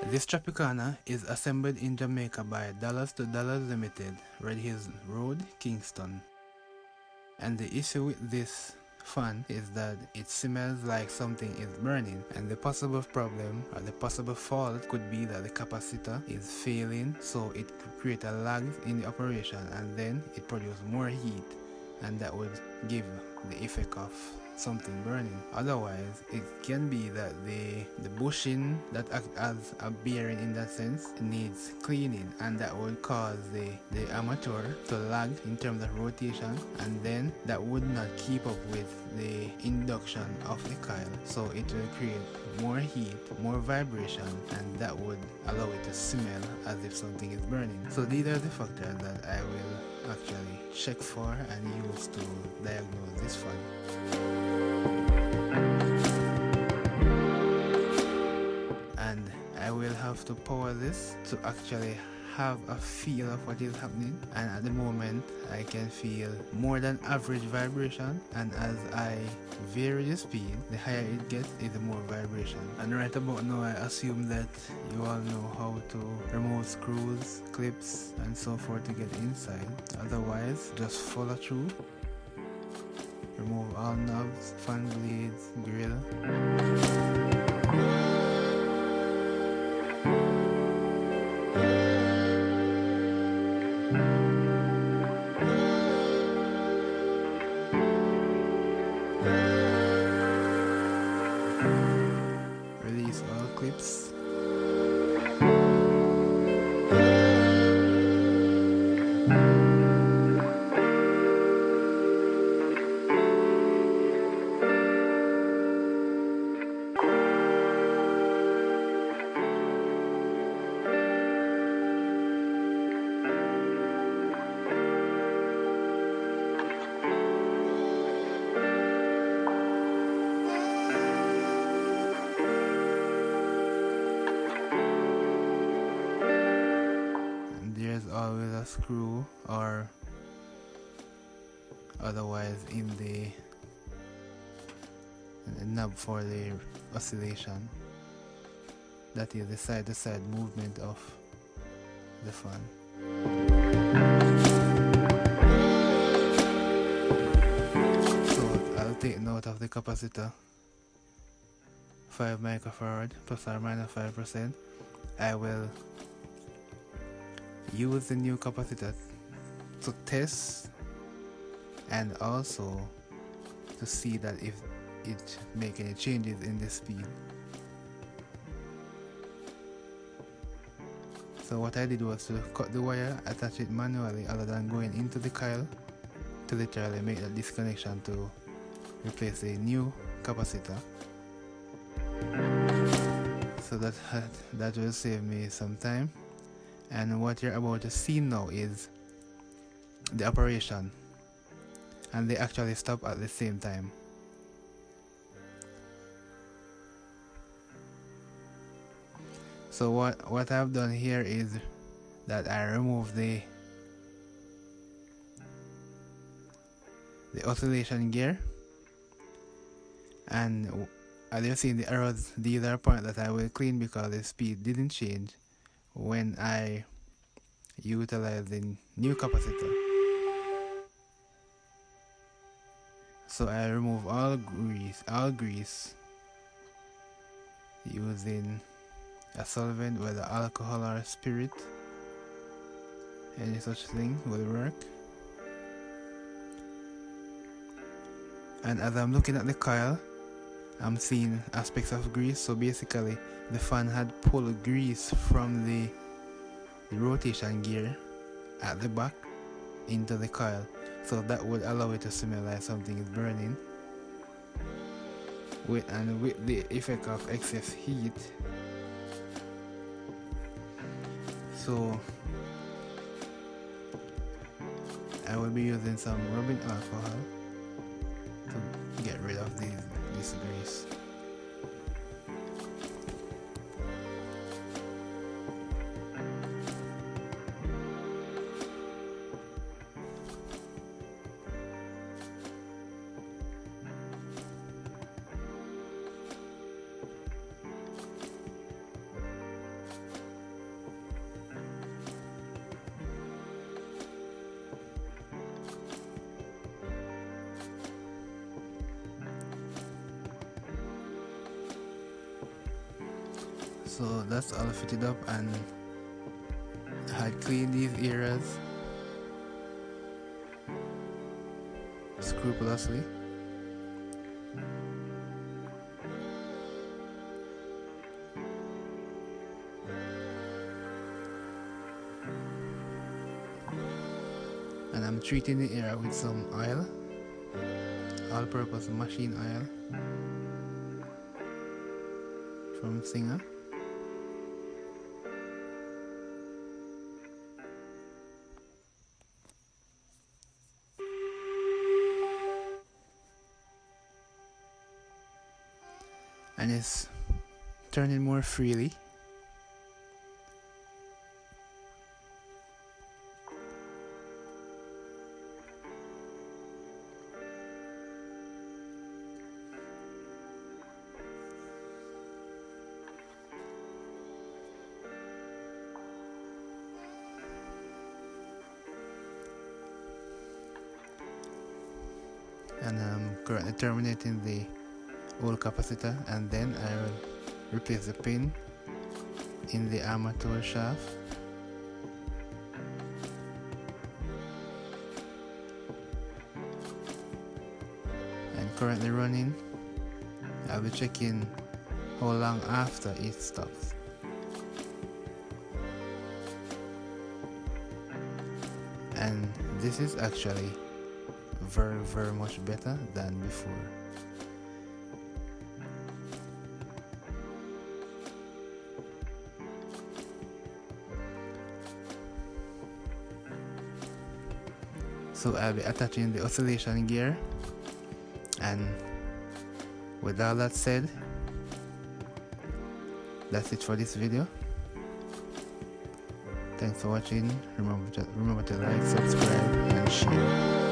This Tropicana is assembled in Jamaica by Dollars to Dollars Limited, Red Hills Road, Kingston. And the issue with this fan is that it smells like something is burning, and the possible problem or the possible fault could be that the capacitor is failing, so it could create a lag in the operation and then it produces more heat, and that would give the effect of something burning. Otherwise, it can be that the bushing that acts as a bearing in that sense needs cleaning, and that would cause the armature to lag in terms of rotation, and then that would not keep up with the induction of the coil, so it will create more heat, more vibration, and that would allow it to smell as if something is burning. So these are the factors that I will actually check for and use to diagnose this fan. And I will have to power this to actually have a feel of what is happening, and at the moment I can feel more than average vibration, and as I vary the speed, the higher it gets is the more vibration. And right about now I assume that you all know how to remove screws, clips and so forth to get inside. Otherwise, just follow through. Remove all knobs, fan blades, grill. Release all clips. There's always a screw or otherwise in the knob for the oscillation. That is the side-to-side movement of the fan. So I'll take note of the capacitor, 5 microfarad plus or minus 5%. I will use the new capacitor to test and also to see that if it make any changes in the speed. So what I did was to cut the wire, attach it manually other than going into the coil to literally make that disconnection to replace a new capacitor. So that will save me some time. And what you're about to see now is the operation, and they actually stop at the same time. So what I've done here is that I remove the oscillation gear, and as you see in the arrows, these are points that I will clean because the speed didn't change when I utilize the new capacitor. So I remove all grease using a solvent, whether alcohol or spirit. Any such thing will work. And as I'm looking at the coil, I'm seeing aspects of grease. So basically the fan had pulled grease from the rotation gear at the back into the coil, so that would allow it to smell like something is burning, with the effect of excess heat. So I will be using some rubbing alcohol to get rid of this grease. So that's all fitted up, and I had cleaned these areas scrupulously. And I'm treating the area with some oil, all-purpose machine oil from Singer. And it's turning more freely. And I'm currently terminating the old capacitor, and then I will replace the pin in the armature shaft. And currently running. I'll be checking how long after it stops. And this is actually very much better than before. So I'll be attaching the oscillation gear, and with all that said, that's it for this video. Thanks for watching. Remember to like, subscribe and share.